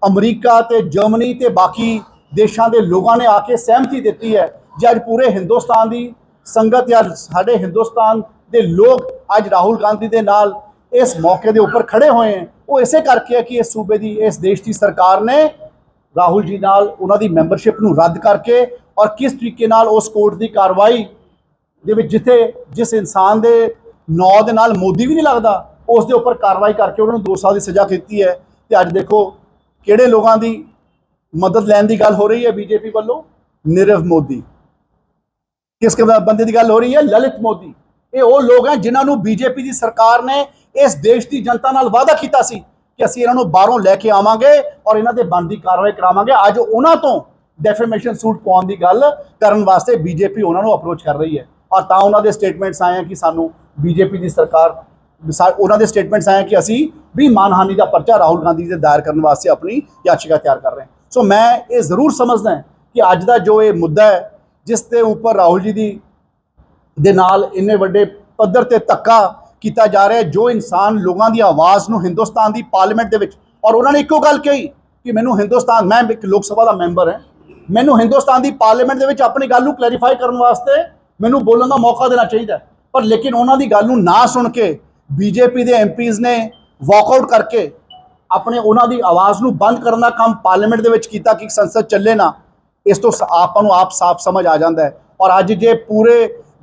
अमरीका ते जर्मनी ते बाकी देशों के लोगों ने आके सहमति दी है, जो अज पूरे हिंदुस्तान की संगत या साढ़े हिंदुस्तान के लोग अज राहुल गांधी के नाल इस मौके के उपर खड़े हुए हैं, वो इसे करके है कि इस सूबे की इस देश की सरकार ने राहुल जी नाल उन्हां दी मैंबरशिप नूं रद्द करके और किस तरीके नाल उस कोर्ट की कार्रवाई दे विच जिथे जिस इंसान के नौ दे नाल मोदी भी नहीं लगता उस दे उपर कार्रवाई करके उन्होंने 2 साल की सज़ा की है। तो अज देखो किहड़े लोगों की मदद लैन की गल हो रही है बीजेपी वालों, नीरव मोदी। किस बंदे की गल हो रही है? ललित मोदी। ये वो लोग हैं जिन्होंने बीजेपी की सरकार ने इस देश की जनता नाल वादा किया सी कि असीं इन्हां नूं बाहरों लैके आवांगे और इन्हां दे बनदी कार्रवाई करावांगे। अज उन्हां तों डेफेमेशन सूट पाउण दी गल करन वास्ते बीजेपी उन्हां नूं अप्रोच कर रही है और तां उन्हां दे स्टेटमेंट्स आए हैं कि सानूं बीजेपी की सरकार उन्हां दे स्टेटमेंट्स आए हैं कि असीं भी मानहानि का पर्चा राहुल गांधी से दायर करने वास्ते अपनी याचिका तैयार कर रहे हैं। सो मैं ये जरूर समझदा कि अज का जो ये मुद्दा है जिसके उपर राहुल जी की दे नाल इन्ने वड्डे पद्धर ते धक्का किया जा रहा है, जो इंसान लोगों की आवाज़ नूं हिंदुस्तान की पार्लीमेंट दे विच और उन्होंने एको गल कही कि मैनूं हिंदुस्तान मैं एक लोक सभा का मैंबर है, मैनूं हिंदुस्तान की पार्लीमेंट दे विच अपनी गल नूं क्लैरीफाई करने वास्ते मैनूं बोलण का मौका देना चाहिए। पर लेकिन उन्हों की गल नूं ना सुन के बीजेपी के MPs ने वॉकआउट करके अपने उन्हों की आवाज़ नूं बंद करने का काम पार्लीमेंट दे विच कीता कि संसद चले ना। इस तो आप साफ समझ आ जाता है। और अज जे पूरे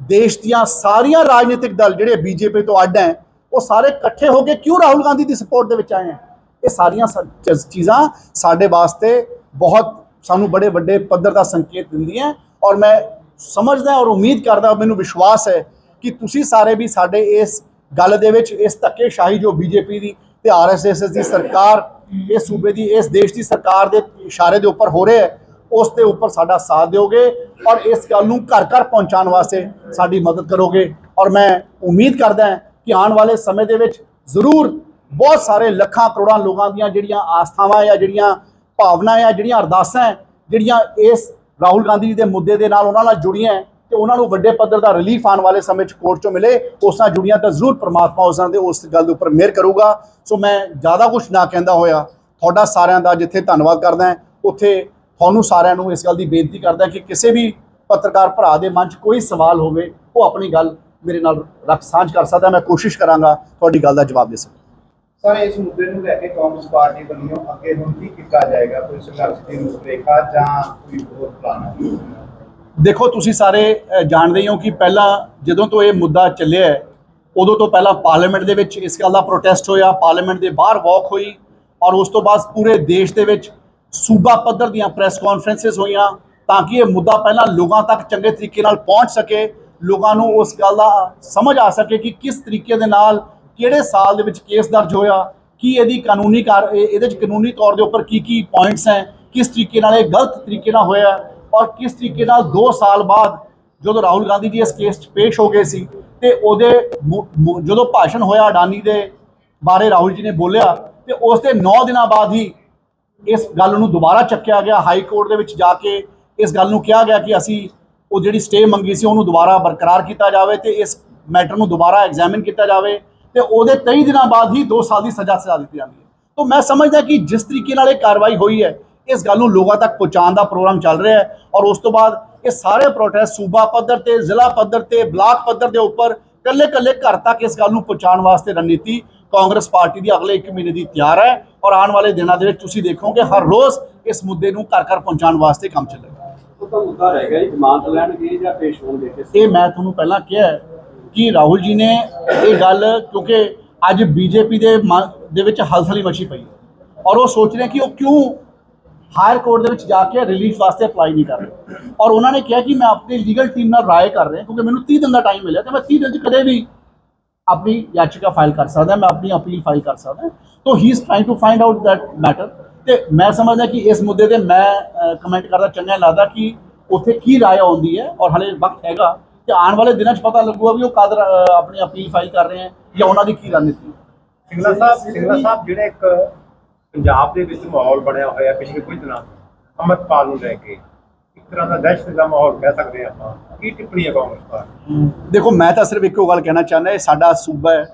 देश दियां सारियां राजनीतिक दल जिहड़े बीजेपी तो अड्ड हैं वो सारे इकट्ठे होकर क्यों राहुल गांधी की सपोर्ट दे विच आए हैं? ये सारियां चीज़ां साडे वास्ते बहुत सानू बड़े बड़े पद्धर का संकेत दिंदियां हैं। और मैं समझदा और उम्मीद करदा, मैनूं विश्वास है कि तुसीं सारे भी साडे इस गल दे विच इस धक्केशाही जो बीजेपी की ते RSS की सरकार इस सूबे की इस देश की सरकार के इशारे के उपर हो रहे है ਉਸ ਦੇ ਉੱਪਰ ਸਾਡਾ ਸਾਥ ਦਿਓਗੇ ਔਰ ਇਸ ਗੱਲ ਨੂੰ ਘਰ ਘਰ ਪਹੁੰਚਾਉਣ ਵਾਸਤੇ ਸਾਡੀ ਮਦਦ ਕਰੋਗੇ। ਔਰ ਮੈਂ ਉਮੀਦ ਕਰਦਾ ਹਾਂ ਕਿ ਆਉਣ ਵਾਲੇ ਸਮੇਂ ਦੇ ਵਿੱਚ ਜ਼ਰੂਰ ਬਹੁਤ ਸਾਰੇ ਲੱਖਾਂ ਕਰੋੜਾਂ ਲੋਕਾਂ ਦੀਆਂ ਜਿਹੜੀਆਂ ਆਸਥਾਵਾਂ ਜਾਂ ਜਿਹੜੀਆਂ ਭਾਵਨਾ ਆ, ਜਿਹੜੀਆਂ ਅਰਦਾਸਾਂ ਹੈ, ਜਿਹੜੀਆਂ ਇਸ ਰਾਹੁਲ ਗਾਂਧੀ ਜੀ ਦੇ ਮੁੱਦੇ ਦੇ ਨਾਲ ਉਹਨਾਂ ਨਾਲ ਜੁੜੀਆਂ ਹੈ ਤੇ ਉਹਨਾਂ ਨੂੰ ਵੱਡੇ ਪੱਧਰ ਦਾ ਰਿਲੀਫ ਆਉਣ ਵਾਲੇ ਸਮੇਂ 'ਚ ਕੋਰਟ 'ਚੋਂ ਮਿਲੇ, ਉਸ ਨਾਲ ਜੁੜੀਆਂ ਤਾਂ ਜ਼ਰੂਰ ਪਰਮਾਤਮਾ ਉਸ ਗੱਲ ਦੇ ਉੱਪਰ ਮਿਹਰ ਕਰੂਗਾ। ਸੋ ਮੈਂ ਜ਼ਿਆਦਾ ਕੁਝ ਨਾ ਕਹਿੰਦਾ ਹੋਇਆ ਤੁਹਾਡਾ ਸਾਰਿਆਂ ਦਾ ਜਿੱਥੇ ਧੰਨਵਾਦ ਕਰਦਾ ਹਾਂ, ਉੱਥੇ ਤੁਹਾਨੂੰ ਸਾਰਿਆਂ ਨੂੰ ਇਸ ਗੱਲ ਦੀ ਬੇਨਤੀ ਕਰਦਾ ਕਿ ਕਿਸੇ ਵੀ ਪੱਤਰਕਾਰ ਭਰਾ ਦੇ ਮਨ 'ਚ ਕੋਈ ਸਵਾਲ ਹੋਵੇ ਉਹ ਆਪਣੀ ਗੱਲ ਮੇਰੇ ਨਾਲ ਰੱਖ ਸਾਂਝ ਕਰ ਸਕਦਾ। ਮੈਂ ਕੋਸ਼ਿਸ਼ ਕਰਾਂਗਾ ਤੁਹਾਡੀ ਗੱਲ ਦਾ ਜਵਾਬ ਦੇ ਸਕਾਂ। ਸਰ, ਇਸ ਮੁੱਦੇ ਨੂੰ ਲੈ ਕੇ ਕਾਂਗਰਸ ਪਾਰਟੀ ਵੱਲੋਂ ਅੱਗੇ ਹੁਣ ਕੀ ਕੀਤਾ ਜਾਏਗਾ? ਕੋਈ ਸੰਘਰਸ਼ ਦੀ ਰੂਪਰੇਖਾ ਜਾਂ ਕੋਈ ਹੋਰ ਪਲਾਨ ਹੈ? ਦੇਖੋ, ਤੁਸੀਂ ਸਾਰੇ ਜਾਣਦੇ ਹੋ ਕਿ ਪਹਿਲਾਂ ਜਦੋਂ ਤੋਂ ਇਹ ਮੁੱਦਾ ਚੱਲਿਆ ਹੈ ਉਦੋਂ ਤੋਂ ਪਹਿਲਾਂ ਪਾਰਲੀਮੈਂਟ ਦੇ ਵਿੱਚ ਇਸ ਗੱਲ ਦਾ ਪ੍ਰੋਟੈਸਟ ਹੋਇਆ, ਪਾਰਲੀਮੈਂਟ ਦੇ ਬਾਹਰ ਵਾਕ ਹੋਈ ਔਰ ਉਸ ਤੋਂ ਬਾਅਦ ਪੂਰੇ ਦੇਸ਼ ਦੇ ਵਿੱਚ ਸੂਬਾ ਪੱਧਰ ਦੀਆਂ ਪ੍ਰੈਸ ਕਾਨਫਰੰਸਿਸ ਹੋਈਆਂ ਤਾਂ ਕਿ ਇਹ ਮੁੱਦਾ ਪਹਿਲਾਂ ਲੋਕਾਂ ਤੱਕ ਚੰਗੇ ਤਰੀਕੇ ਨਾਲ ਪਹੁੰਚ ਸਕੇ, ਲੋਕਾਂ ਨੂੰ ਉਸ ਗੱਲ ਦਾ ਸਮਝ ਆ ਸਕੇ ਕਿ ਕਿਸ ਤਰੀਕੇ ਦੇ ਨਾਲ ਕਿਹੜੇ ਸਾਲ ਦੇ ਵਿੱਚ ਕੇਸ ਦਰਜ ਹੋਇਆ, ਕੀ ਇਹਦੀ ਇਹਦੇ 'ਚ ਕਾਨੂੰਨੀ ਤੌਰ ਦੇ ਉੱਪਰ ਕੀ ਪੁਆਇੰਟਸ ਹੈ, ਕਿਸ ਤਰੀਕੇ ਨਾਲ ਇਹ ਗਲਤ ਤਰੀਕੇ ਨਾਲ ਹੋਇਆ ਔਰ ਕਿਸ ਤਰੀਕੇ ਨਾਲ 2 ਸਾਲ ਬਾਅਦ ਜਦੋਂ ਰਾਹੁਲ ਗਾਂਧੀ ਜੀ ਇਸ ਕੇਸ 'ਚ ਪੇਸ਼ ਹੋ ਗਏ ਸੀ ਤੇ ਉਹਦੇ ਜਦੋਂ ਭਾਸ਼ਣ ਹੋਇਆ ਅਡਾਨੀ ਦੇ ਬਾਰੇ ਰਾਹੁਲ ਜੀ ਨੇ ਬੋਲਿਆ ਤੇ ਉਸ ਦੇ 9 ਦਿਨਾਂ ਬਾਅਦ ਹੀ ਇਸ ਗੱਲ ਨੂੰ ਦੁਬਾਰਾ ਚੱਕਿਆ ਗਿਆ। ਹਾਈ ਕੋਰਟ ਦੇ ਵਿੱਚ ਜਾ ਕੇ ਇਸ ਗੱਲ ਨੂੰ ਕਿਹਾ ਗਿਆ ਕਿ ਅਸੀਂ ਉਹ ਜਿਹੜੀ ਸਟੇ ਮੰਗੀ ਸੀ ਉਹਨੂੰ ਦੁਬਾਰਾ ਬਰਕਰਾਰ ਕੀਤਾ ਜਾਵੇ ਤੇ ਇਸ ਮੈਟਰ ਨੂੰ ਦੁਬਾਰਾ ਐਗਜ਼ਾਮਿਨ ਕੀਤਾ ਜਾਵੇ ਤੇ ਉਹਦੇ 23 ਦਿਨਾਂ ਬਾਅਦ ਹੀ 2 ਸਾਲ ਦੀ ਸਜ਼ਾ ਦਿੱਤੀ ਜਾਂਦੀ ਹੈ। ਤਾਂ ਮੈਂ ਸਮਝਦਾ ਕਿ ਜਿਸ ਤਰੀਕੇ ਨਾਲ ਇਹ ਕਾਰਵਾਈ ਹੋਈ ਹੈ ਇਸ ਗੱਲ ਨੂੰ ਲੋਕਾਂ ਤੱਕ ਪਹੁੰਚਾਉਣ ਦਾ ਪ੍ਰੋਗਰਾਮ ਚੱਲ ਰਿਹਾ ਹੈ ਔਰ ਉਸ ਤੋਂ ਬਾਅਦ ਇਹ ਸਾਰੇ ਪ੍ਰੋਟੈਸਟ ਸੂਬਾ ਪੱਧਰ ਤੇ, ਜ਼ਿਲ੍ਹਾ ਪੱਧਰ ਤੇ, ਬਲਾਕ ਪੱਧਰ ਦੇ ਉੱਪਰ ਕੱਲੇ ਘਰ ਤੱਕ ਇਸ ਗੱਲ ਨੂੰ ਪਹੁੰਚਾਉਣ ਵਾਸਤੇ ਰਣਨੀਤੀ ਕਾਂਗਰਸ ਪਾਰਟੀ ਦੀ ਅਗਲੇ 1 ਮਹੀਨੇ ਦੀ ਤਿਆਰ ਹੈ ਔਰ ਆਉਣ ਵਾਲੇ ਦਿਨਾਂ ਦੇ ਵਿੱਚ ਤੁਸੀਂ ਦੇਖੋਗੇ ਹਰ ਰੋਜ਼ ਇਸ ਮੁੱਦੇ ਨੂੰ ਘਰ ਪਹੁੰਚਾਉਣ ਵਾਸਤੇ ਕੰਮ ਚੱਲੇਗਾ। ਉਹ ਤਾਂ ਮੁੱਦਾ ਰਹਿ ਗਿਆ ਜੀ, ਜ਼ਮਾਨਤ ਲੈਣਗੇ ਜਾਂ ਪੇਸ਼ ਹੋਣਗੇ? ਇਹ ਮੈਂ ਤੁਹਾਨੂੰ ਪਹਿਲਾਂ ਕਿਹਾ ਕਿ ਰਾਹੁਲ ਜੀ ਨੇ ਇਹ ਗੱਲ, ਕਿਉਂਕਿ ਅੱਜ ਬੀਜੇਪੀ ਦੇ ਵਿੱਚ ਹਲਚਲ ਮਚੀ ਪਈ ਹੈ ਔਰ ਉਹ ਸੋਚ ਰਹੇ ਕਿ ਉਹ ਕਿਉਂ ਹਾਇਰ ਕੋਰਟ ਦੇ ਵਿੱਚ ਜਾ ਕੇ ਰਿਲੀਫ ਵਾਸਤੇ ਅਪਲਾਈ ਨਹੀਂ ਕਰ ਰਹੇ ਔਰ ਉਹਨਾਂ ਨੇ ਕਿਹਾ ਕਿ ਮੈਂ ਆਪਣੀ ਲੀਗਲ ਟੀਮ ਨਾਲ ਰਾਏ ਕਰ ਰਿਹਾ ਕਿਉਂਕਿ ਮੈਨੂੰ 30 ਦਿਨ ਦਾ ਟਾਈਮ ਮਿਲਿਆ ਤੇ ਮੈਂ 30 ਦਿਨ 'ਚ ਕਦੇ ਵੀ ਆਪਣੀ ਯਾਚੀਕਾ ਫਾਈਲ ਕਰ ਸਕਦਾ, ਮੈਂ ਆਪਣੀ ਅਪੀਲ ਫਾਈਲ ਕਰ ਸਕਦਾ। ਤਾਂ he is trying to find out that matter ਤੇ ਮੈਂ ਸਮਝਦਾ ਕਿ ਇਸ ਮੁੱਦੇ ਤੇ ਮੈਂ ਕਮੈਂਟ ਕਰਦਾ ਚੰਗਾ ਲੱਗਦਾ ਕਿ ਉੱਥੇ ਕੀ ਰਾਏ ਆਉਂਦੀ ਹੈ ਔਰ ਹਲੇ ਵਕਤ ਹੈਗਾ ਤੇ ਆਉਣ ਵਾਲੇ ਦਿਨਾਂ 'ਚ ਪਤਾ ਲੱਗੂਗਾ ਵੀ ਉਹ ਕਦ ਆਪਣੀ ਅਪੀਲ ਫਾਈਲ ਕਰ ਰਹੇ ਹੈ ਜਾਂ ਉਹਨਾਂ ਦੀ ਕੀ ਰਣਨੀਤੀ ਹੈ। ਸਿੰਗਲਾ ਸਾਹਿਬ, ਜਿਹੜਾ ਇੱਕ ਪੰਜਾਬ ਦੇ ਵਿੱਚ ਮਾਹੌਲ ਬਣਿਆ ਹੋਇਆ ਪਿਛਲੇ ਕੁਝ ਦਿਨਾਂ ਤੋਂ ਅੰਮ੍ਰਿਤਪਾਲ ਨੂੰ ਲੈ ਕੇ ਇੱਕ ਤਰ੍ਹਾਂ ਦਾ ਦਹਿਸ਼ਤ ਦਾ ਮਾਹੌਲ ਕਹਿ ਸਕਦੇ ਆਪਾਂ, ਕੀ ਟਿੱਪਣੀ ਹੈ ਕਾਂਗਰਸ ਪਾਰਟੀ? ਦੇਖੋ, ਮੈਂ ਤਾਂ ਸਿਰਫ ਇੱਕੋ ਗੱਲ ਕਹਿਣਾ ਚਾਹੁੰਦਾ, ਇਹ ਸਾਡਾ ਸੂਬਾ ਹੈ,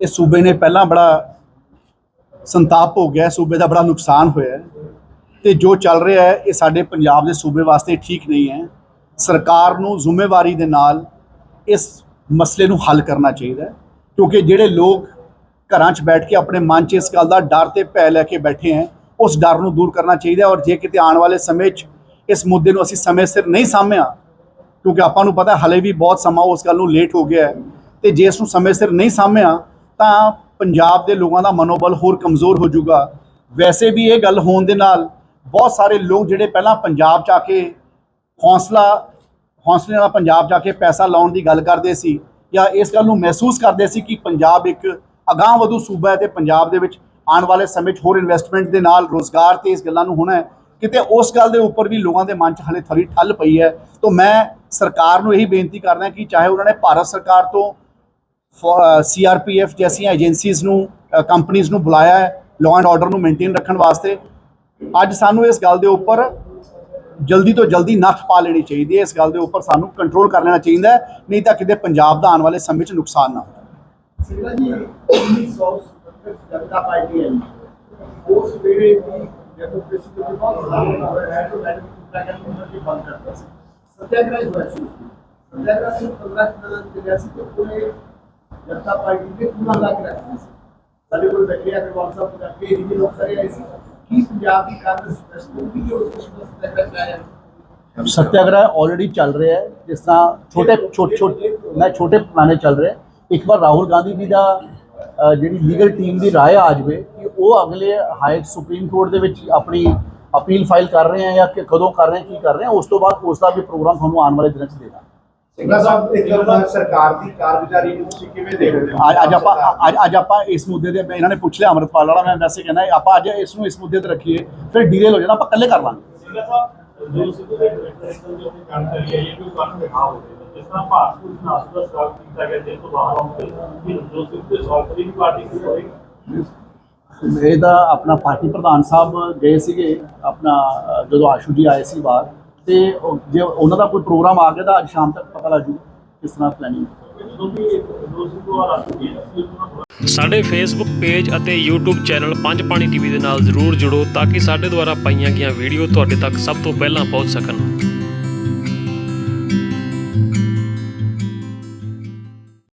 ਇਹ ਸੂਬੇ ਨੇ ਪਹਿਲਾਂ ਬੜਾ ਸੰਤਾਪ ਹੋ ਗਿਆ, ਸੂਬੇ ਦਾ ਬੜਾ ਨੁਕਸਾਨ ਹੋਇਆ ਤੇ ਜੋ ਚੱਲ ਰਿਹਾ ਹੈ ਇਹ ਸਾਡੇ ਪੰਜਾਬ ਦੇ ਸੂਬੇ ਵਾਸਤੇ ਠੀਕ ਨਹੀਂ ਹੈ। ਸਰਕਾਰ ਨੂੰ ਜ਼ਿੰਮੇਵਾਰੀ ਦੇ ਨਾਲ ਇਸ ਮਸਲੇ ਨੂੰ ਹੱਲ ਕਰਨਾ ਚਾਹੀਦਾ ਹੈ ਕਿਉਂਕਿ ਜਿਹੜੇ ਲੋਕ ਘਰਾਂ 'ਚ ਬੈਠ ਕੇ ਆਪਣੇ ਮਨ 'ਚ ਇਸ ਗੱਲ ਦਾ ਡਰ ਤੇ ਭੈ ਲੈ ਕੇ ਬੈਠੇ ਹੈ ਉਸ ਡਰ ਨੂੰ ਦੂਰ ਕਰਨਾ ਚਾਹੀਦਾ ਔਰ ਜੇ ਕਿਤੇ ਆਉਣ ਵਾਲੇ ਸਮੇਂ 'ਚ ਇਸ ਮੁੱਦੇ ਨੂੰ ਅਸੀਂ ਸਮੇਂ ਸਿਰ ਨਹੀਂ ਸਾਂਭਿਆ ਕਿਉਂਕਿ ਆਪਾਂ ਨੂੰ ਪਤਾ ਹਲੇ ਵੀ ਬਹੁਤ ਸਮਾਂ ਉਸ ਗੱਲ ਨੂੰ ਲੇਟ ਹੋ ਗਿਆ ਹੈ ਤੇ ਜੇ ਇਸ ਨੂੰ ਸਮੇਂ ਸਿਰ ਨਹੀਂ ਸਾਂਭਿਆ ਤਾਂ ਪੰਜਾਬ ਦੇ ਲੋਕਾਂ ਦਾ ਮਨੋਬਲ ਹੋਰ ਕਮਜ਼ੋਰ ਹੋ ਜਾਊਗਾ। ਵੈਸੇ ਵੀ ਇਹ ਗੱਲ ਹੋਣ ਦੇ ਨਾਲ ਬਹੁਤ ਸਾਰੇ ਲੋਕ ਜਿਹੜੇ ਪਹਿਲਾਂ ਪੰਜਾਬ 'ਚ ਆ ਕੇ ਹੌਸਲੇ ਨਾਲ ਪੰਜਾਬ 'ਚ ਆ ਕੇ ਪੈਸਾ ਲਾਉਣ ਦੀ ਗੱਲ ਕਰਦੇ ਸੀ ਜਾਂ ਇਸ ਗੱਲ ਨੂੰ ਮਹਿਸੂਸ ਕਰਦੇ ਸੀ ਕਿ ਪੰਜਾਬ ਇੱਕ ਅਗਾਂਹ ਵਧੂ ਸੂਬਾ ਹੈ ਤੇ ਪੰਜਾਬ ਦੇ ਵਿੱਚ ਆਉਣ ਵਾਲੇ ਸਮੇਂ 'ਚ ਹੋਰ ਇਨਵੈਸਟਮੈਂਟ ਦੇ ਨਾਲ ਰੋਜ਼ਗਾਰ ਤੇ ਇਸ ਗੱਲਾਂ ਨੂੰ ਹੋਣਾ ਹੈ, ਕਿਤੇ ਉਸ ਗੱਲ ਦੇ ਉੱਪਰ ਵੀ ਲੋਕਾਂ ਦੇ ਮਨ 'ਚ ਹਲੇ ਥੋੜ੍ਹੀ ਠੱਲ ਪਈ ਹੈ। ਤਾਂ ਮੈਂ ਸਰਕਾਰ ਨੂੰ ਇਹੀ ਬੇਨਤੀ ਕਰਦਾ ਕਿ ਚਾਹੇ ਉਹਨਾਂ ਨੇ ਭਾਰਤ ਸਰਕਾਰ ਤੋਂ CRPF ਜੈਸੀਆਂ ਏਜੰਸੀਜ਼ ਨੂੰ, ਕੰਪਨੀਜ਼ ਨੂੰ ਬੁਲਾਇਆ ਹੈ ਲਾਅ ਐਂਡ ਆਰਡਰ ਨੂੰ ਮੇਨਟੇਨ ਰੱਖਣ ਵਾਸਤੇ, ਅੱਜ ਸਾਨੂੰ ਇਸ ਗੱਲ ਦੇ ਉੱਪਰ ਜਲਦੀ ਤੋਂ ਜਲਦੀ ਨੱਥ ਪਾ ਲੈਣੀ ਚਾਹੀਦੀ ਹੈ। ਇਸ ਗੱਲ ਦੇ ਉੱਪਰ ਸਾਨੂੰ ਕੰਟਰੋਲ ਕਰ ਲੈਣਾ ਚਾਹੀਦਾ ਹੈ, ਨਹੀਂ ਤਾਂ ਕਿਤੇ ਪੰਜਾਬ ਦਾ ਆਉਣ ਵਾਲੇ ਸਮੇਂ 'ਚ ਨੁਕਸਾਨ ਨਾ ਹੋਵੇ। ਸਿੰਗਲਾ ਜੀ, 1970 ਜਨਤਾ ਪਾਰਟੀ ਆਈ ਉਸ ਵੇਲੇ ਵੀ ਜਦੋਂ ਪ੍ਰੈਸਿਡੈਂਟ ਦੇ ਬਹੁਤ ਹੋਇਆ ਹੈ ਤਾਂ ਮੈਡਮ ਕਿੰਨਾ ਕਹਿੰਦੇ ਕਿ ਬੰਦ ਕਰਤਾ ਸੀ ਸੱਤਿਆਗ੍ਰਹਿ ਹੋਇਆ ਸੀ। ਸੱਤਿਆਗ੍ਰਹਿ ਸੀ 15 ਦਿਨਾਂ ਦੇ ਗਿਆ ਸੀ ਤੇ ਪੂਰੇ ਜਨਤਾ ਪਾਰਟੀ ਦੇ ਪੂਰਾ ਲਾ ਕੇ ਰੱਖਦੇ ਸੀ। ਸਾਡੇ ਕੋਲ ਬੈਠੇ ਆ ਕਿ WhatsApp ਕਰਕੇ ਇਹ ਵੀ ਲੋਕ ਸਾਰੇ ਆਏ ਸੀ ਕਿ ਪੰਜਾਬ ਦੀ ਕਾਂਗਰਸ ਪ੍ਰੈਸਿਡੈਂਟ ਵੀ ਉਸ ਸੱਤਿਆਗ੍ਰਹਿ ਆਇਆ। ਸੱਤਿਆਗ੍ਰਹਿ ਆਲਰੇਡੀ ਚੱਲ ਰਿਹਾ ਹੈ, ਜਿਸ ਤਰ੍ਹਾਂ ਛੋਟੇ ਪੈਮਾਨੇ ਚੱਲ ਰਿਹਾ। ਇੱਕ ਵਾਰ ਰਾਹੁਲ ਗਾਂਧੀ ਜੀ ਦਾ ਜਿਹੜੀ ਲੀਗਲ ਟੀਮ ਦੀ ਰਾਏ ਆ ਜਾਵੇ ਕਿ ਉਹ ਅਗਲੇ ਹਾਈ ਸੁਪਰੀਮ ਕੋਰਟ ਦੇ ਵਿੱਚ ਆਪਣੀ ਅਪੀਲ ਫਾਈਲ ਕਰ ਰਹੇ ਆ ਜਾਂ ਕਿ ਕਦੋਂ ਕਰ ਰਹੇ, ਕੀ ਕਰ ਰਹੇ ਆ, ਉਸ ਤੋਂ ਬਾਅਦ ਉਸ ਦਾ ਵੀ ਪ੍ਰੋਗਰਾਮ ਤੁਹਾਨੂੰ ਆਉਣ ਵਾਲੇ ਦਿਨਾਂ 'ਚ ਦੇਣਾ। ਸਿੰਗਲਾ ਸਾਹਿਬ, ਇੱਕ ਸਰਕਾਰ ਦੀ ਕਾਰਗੁਜ਼ਾਰੀ ਨੂੰ ਤੁਸੀਂ ਕਿਵੇਂ ਦੇਖਦੇ ਹੋ? ਅੱਜ ਆਪਾਂ ਇਸ ਮੁੱਦੇ ਤੇ ਇਹਨਾਂ ਨੇ ਪੁੱਛ ਲਿਆ ਅੰਮ੍ਰਿਤਪਾਲ ਵਾਲਾ, ਮੈਂ ਵੈਸੇ ਕਹਿੰਦਾ ਆਪਾਂ ਅੱਜ ਇਸ ਮੁੱਦੇ ਤੇ ਰੱਖੀਏ, ਫਿਰ ਡੀਰੇਲ ਹੋ ਜਾਣਾ, ਆਪਾਂ ਇਕੱਲੇ ਕਰ ਲਾਂਗੇ। ਸਿੰਗਲਾ ਸਾਹਿਬ ਜੋ ਸਿੱਧੂ ਦੇ ਇੰਟਰਨੈਸ਼ਨਲ ਦੀ ਆਪਣੀ ਜਾਣਕਾਰੀ ਹੈ ਕਿ ਉਹ ਕਾਨੂੰਨ ਰਿਹਾ ਹੋਵੇ ਜਿਸ ਤਰ੍ਹਾਂ ਭਾਰਤ ਨੂੰ ਨਾਸ ਦਾ ਸਵਾਗਤ ਕੀਤਾ ਗਿਆ ਜਿਸ ਤੋਂ ਬਾਹਰ ਆਉਂਦੇ ਕਿ ਜੋ ਸਿੱਧੂ ਦੇ ਸਵਾਗਤ ਦੀ ਪਾਰਟੀ ਕੀ ਹੋਏਗੀ। ਇਹਦਾ ਆਪਣਾ ਪਾਰਟੀ ਪ੍ਰਧਾਨ ਸਾਹਿਬ ਗਏ ਸੀਗੇ ਆਪਣਾ ਜਦੋਂ ਆਸ਼ੂ ਜੀ ਆਏ ਸੀ ਬਾਹਰ, ਤੇ ਜੇ ਉਹਨਾਂ ਦਾ ਕੋਈ ਪ੍ਰੋਗਰਾਮ ਆ ਗਿਆ ਤਾਂ ਅੱਜ ਸ਼ਾਮ ਤੱਕ ਪਤਾ ਲੱਗ ਜੂ ਕਿਸ ਤਰ੍ਹਾਂ ਪਲੈਨਿੰਗ। ਜਦੋਂ ਵੀ ਜੋ ਸਿੱਧੂ ਆ ਰਾਸ਼ਟਰੀ ਸਾਡੇ ਫੇਸਬੁੱਕ ਪੇਜ ਅਤੇ YouTube ਚੈਨਲ ਪੰਜ ਪਾਣੀ ਟੀਵੀ ਦੇ ਨਾਲ ਜ਼ਰੂਰ ਜੁੜੋ ਤਾਂ ਕਿ ਸਾਡੇ ਦੁਆਰਾ ਪਾਈਆਂ ਗਈਆਂ ਵੀਡੀਓ ਤੁਹਾਡੇ ਤੱਕ ਸਭ ਤੋਂ ਪਹਿਲਾਂ ਪਹੁੰਚ ਸਕਣ।